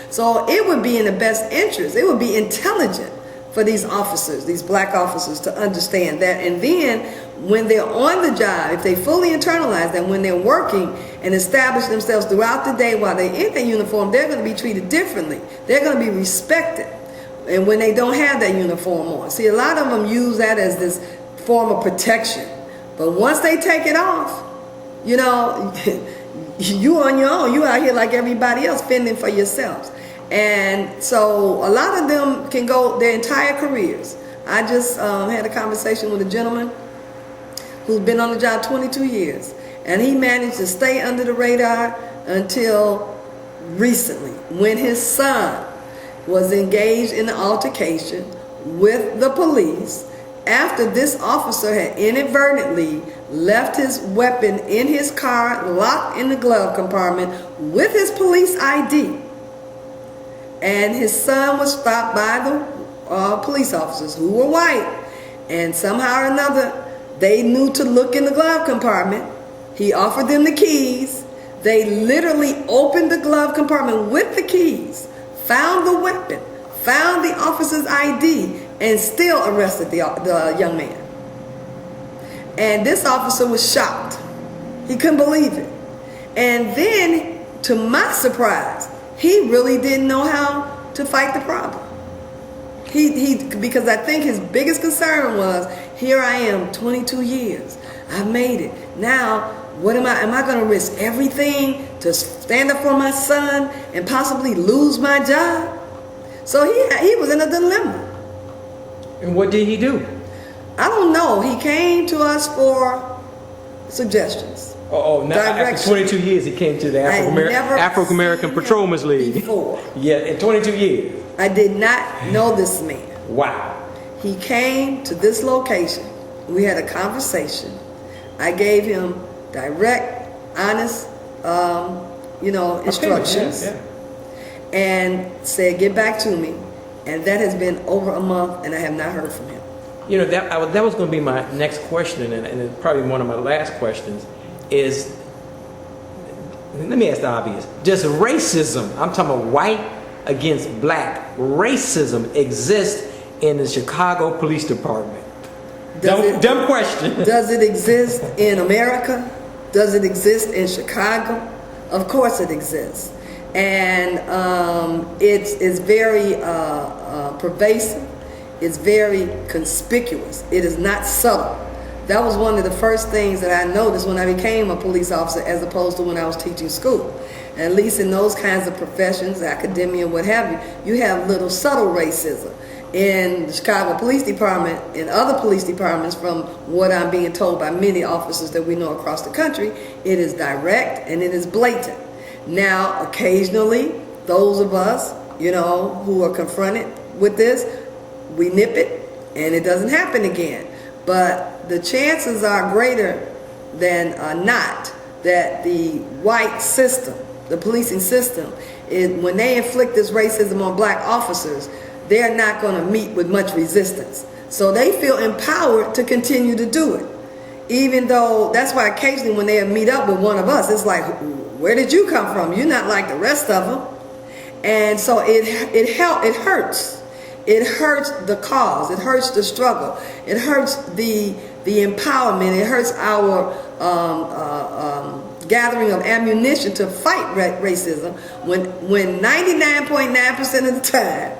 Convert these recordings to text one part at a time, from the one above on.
So it would be in the best interest, it would be intelligent for these officers, these black officers, to understand that. And then when they're on the job, if they fully internalize that, when they're working and establish themselves throughout the day while they're in their uniform, they're going to be treated differently. They're going to be respected. And when they don't have that uniform on. See, a lot of them use that as this form of protection. But once they take it off, you know, you on your own. You out here like everybody else, fending for yourselves. And so a lot of them can go their entire careers. I just had a conversation with a gentleman who's been on the job 22 years. And he managed to stay under the radar until recently, when his son was engaged in an altercation with the police after this officer had inadvertently left his weapon in his car, locked in the glove compartment with his police ID. And his son was stopped by the police officers, who were white, and somehow or another they knew to look in the glove compartment. He offered them the keys. They literally opened the glove compartment with the keys, found the weapon, found the officer's ID, and still arrested the young man. And this officer was shocked. He couldn't believe it. And then, to my surprise, he really didn't know how to fight the problem. Because I think his biggest concern was, here I am, 22 years. I've made it. Now, what am I going to risk everything to stand up for my son and possibly lose my job? So he was in a dilemma. And what did he do? I don't know. He came to us for suggestions. After 22 years he came to the Afro-American Patrolmen's League. Before. Yeah, in 22 years. I did not know this man. Wow. He came to this location. We had a conversation. I gave him direct, honest, instructions. Yeah. And said, get back to me. And that has been over a month, and I have not heard from him. You know, that was going to be my next question, and it's probably one of my last questions, is, let me ask the obvious. Does racism, I'm talking about white against black, racism exist in the Chicago Police Department? Dumb question. Does it exist in America? Does it exist in Chicago? Of course it exists. And it's very pervasive. It's very conspicuous. It is not subtle. That was one of the first things that I noticed when I became a police officer, as opposed to when I was teaching school. At least in those kinds of professions, academia, what have you, you have little subtle racism. In the Chicago Police Department and other police departments, from what I'm being told by many officers that we know across the country, it is direct and it is blatant. Now, occasionally, those of us, who are confronted with this, we nip it and it doesn't happen again. But the chances are greater than not that the white system, the policing system, when they inflict this racism on black officers, they're not going to meet with much resistance. So they feel empowered to continue to do it. Even though, that's why occasionally when they meet up with one of us, it's like, where did you come from? You're not like the rest of them. And so it hurts. It hurts the cause. It hurts the struggle. It hurts the empowerment. It hurts our gathering of ammunition to fight racism when 99.9% of the time,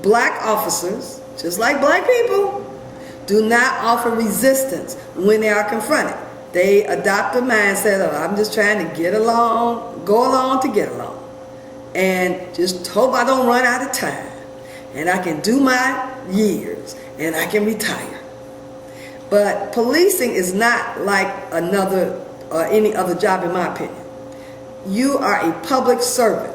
black officers, just like black people, do not offer resistance when they are confronted. They adopt a mindset of, I'm just trying to get along, go along to get along, and just hope I don't run out of time, and I can do my years, and I can retire. But policing is not like any other job, in my opinion. You are a public servant.